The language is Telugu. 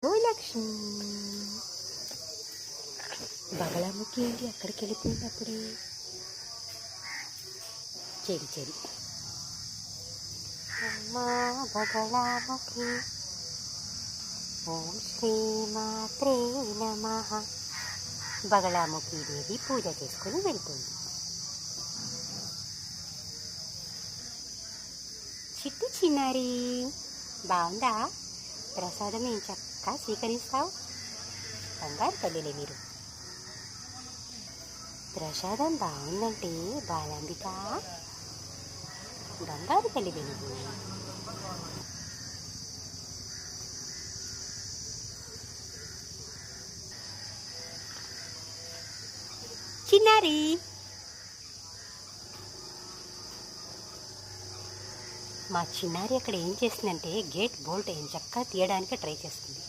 ఓ లక్ష్మి బగలాముఖి ఏంటి అక్కడికి వెళ్ళిపోయింది అప్పుడే. చెడి చెడి అమ్మా బగలాముఖి ఓం శ్రీమాత్రే నమః. బగలాముఖి దేవి పూజ చేసుకుని వెళ్తుంది. చిట్టి చిన్నారి బాగుందా? ప్రసాదం ఏం చక్కగా స్వీకరిస్తావు. బంగారు తల్లిలే మీరు. ప్రసాదం బాగుందంటే బాలాంబిక బంగారు తల్లిలే నువ్వు. చిన్నారి మా చిన్నారి అక్కడ ఏం చేస్తుందంటే గేట్ బోల్ట్ ఏం చక్కగా తీయడానికి ట్రై చేస్తుంది.